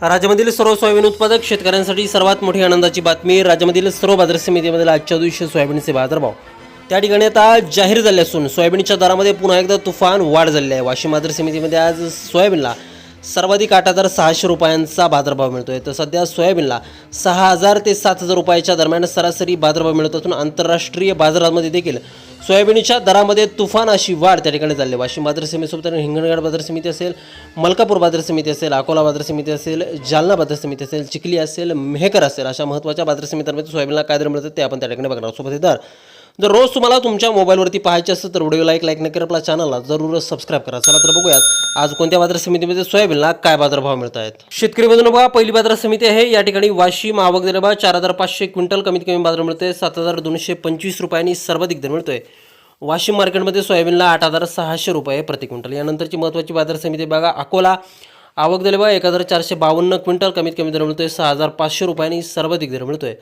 राज्यामधील सर्व सोयाबीन उत्पादक शेतकऱ्यांसाठी सर्वात मोठी आनंदाची बातमी. राज्यामधील सर्व बाजार समितीमधील आजच्या दिवशी सोयाबीनचे बाजारभाव त्या ठिकाणी आता जाहीर झाले असून सोयाबीनच्या दरामध्ये पुन्हा एकदा तुफान वाढ झाली आहे. वाशिम बाजार समितीमध्ये आज सोयाबीनला सर्वाधिक 8,600 रुपयांचा बाजारभाव मिळतोय. तर सध्या सोयाबीनला 6,000 ते 7,000 रुपयाच्या दरम्यान सरासरी बाजारभाव मिळत असून आंतरराष्ट्रीय बाजारामध्ये देखील सोयाबीनच्या दरामध्ये तुफान अशी वाढ त्या ठिकाणी झाली. वाशिम बाजार समितीसोबत हिंगणघाट बाजार समिती असेल, मलकापूर बाजार समिती असेल, अकोला बाजार समिती असेल, जालना बाजार समिती असेल, चिखली असेल, मेहकर असेल, अशा महत्त्वाच्या बाजार समित्यांमध्ये सोयाबीनला काय दर मिळतात ते आपण त्या ठिकाणी बघणार. सोबत दर जर रोज तुम्हाला तुमच्या मोबाईलवरती पाहायचे असेल तर व्हिडिओ लाईक नक्की आपल्या चॅनलला जरूर सबस्क्राईब करा. चला तर बघूयात आज कोणत्या बाजार समितीमध्ये सोयाबीनला काय बाजारभाव मिळत आहेत. शेतकरी बंधूंनो बघा, पहिली बाजार समिती आहे या ठिकाणी वाशिम. आवक दिले बघा 4,500 क्विंटल, कमीत कमी बाजार मिळतोय 7,225 रुपयांनी सर्वाधिक दर मिळतोय. वाशिम मार्केटमध्ये सोयाबीनला 8,600 रुपये प्रति क्विंटल. यानंतरची महत्त्वाची बाजार समिती बघा अकोला. आवक दिले बघा 1,452 क्विंटल, कमीत कमी दर मिळतोय 6,500 रुपयांनी सर्वाधिक दर मिळतोय.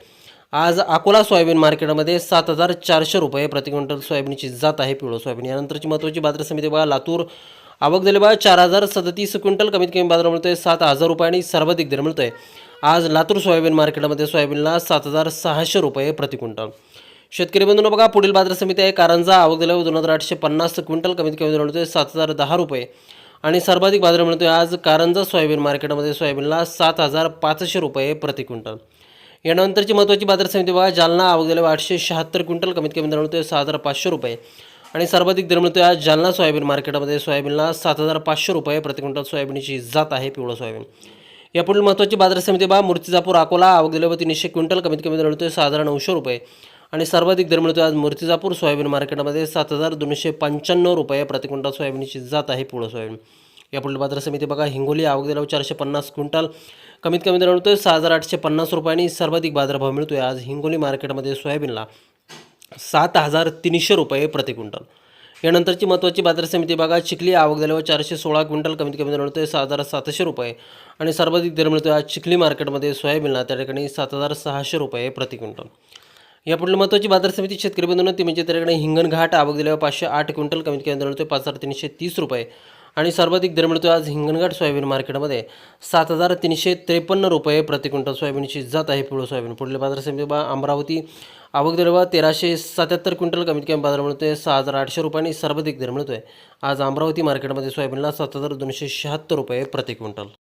आज अकोला सोयाबीन मार्केटमध्ये 7,400 रुपये प्रति क्विंटल सोयाबीनची जात आहे पिवळं सोयाबीन. यानंतरची महत्त्वाची बाजार समिती बघा लातूर. आवक दिले बघा 4,037 क्विंटल, कमीत कमी बाजार मिळतोय 7,000 रुपयांनी सर्वाधिक दर मिळतोय. आज लातूर सोयाबीन मार्केटमध्ये सोयाबीनला 7,600 रुपये प्रति क्विंटल. शेतकरी बंधूंनो बघा, पुढील बाजार समिती आहे कारंजा. आवक दिले 2,850 क्विंटल, कमीत कमी दर मिळतोय 7,010 रुपये आणि सर्वाधिक बाजार मिळतोय आज कारंजा सोयाबीन मार्केटमध्ये सोयाबीनला 7,500 रुपये प्रति क्विंटल. यानंतरची महत्त्वाची बाजार समिती बघा जालना. आवक दिले 876 क्विंटल, कमीत कमी दर मिळतोय 6,500 रुपये आणि सर्वाधिक दर मिळतोय आज जालना सोयाबीन मार्केटमध्ये सोयाबीनला 7,500 रुपये प्रति क्विंटल सोयाबीनची जात आहे पिवळं सोयाबीन. यापुढील महत्त्वाची बाजार समिती बघा मूर्तिजापूर अकोला. आवक दिले 300 क्विंटल, कमीत कमी दर मिळतोय 6,900 रुपये आणि सर्वाधिक दर मिळतोय आज मूर्तिजापूर सोयाबीन मार्केटमध्ये 7,295 रुपये प्रति क्विंटल सोयाबीनची जात आहे पिवळं सोयाबीन. यापुढील बाजार समिती बघा हिंगोली. आवक दिले 450 क्विंटल, कमीत कमी दर मिळतोय 6,850 रुपयांनी सर्वाधिक बाजारभाव मिळतोय आज हिंगोली मार्केटमध्ये सोयाबीनला 7,300 रुपये प्रति क्विंटल. यानंतरची महत्त्वाची बाजार समिती बघा चिखली. आवक दिल्यावर 416 क्विंटल, कमीत कमी दर मिळतोय 6,700 रुपये आणि सर्वाधिक दर मिळतोय आज चिखली मार्केटमध्ये सोयाबीनला त्या ठिकाणी 7,600 रुपये प्रति क्विंटल. यापुढील महत्त्वाची बाजार समिती शेतकरी बंधूंनो ती म्हणजे त्या ठिकाणी हिंगणघाट. आवक दिल्यावर 508 क्विंटल, कमीत कमी दर मिळतोय 5,330 रुपये आणि सर्वाधिक दर मिळतोय आज हिंगणघाट सोयाबीन मार्केटमध्ये 7,353 रुपये प्रति क्विंटल सोयाबीनची जात आहे पिवळं सोयाबीन. पुढील बाजार समिती बघा अमरावती. आवक दिल्यावर 1,377 क्विंटल, कमीत कमी बाजार मिळतोय 6,800 रुपयांनी सर्वाधिक दर मिळतोय आज अमरावती मार्केटमध्ये सोयाबीनला 7,276 रुपये प्रति क्विंटल.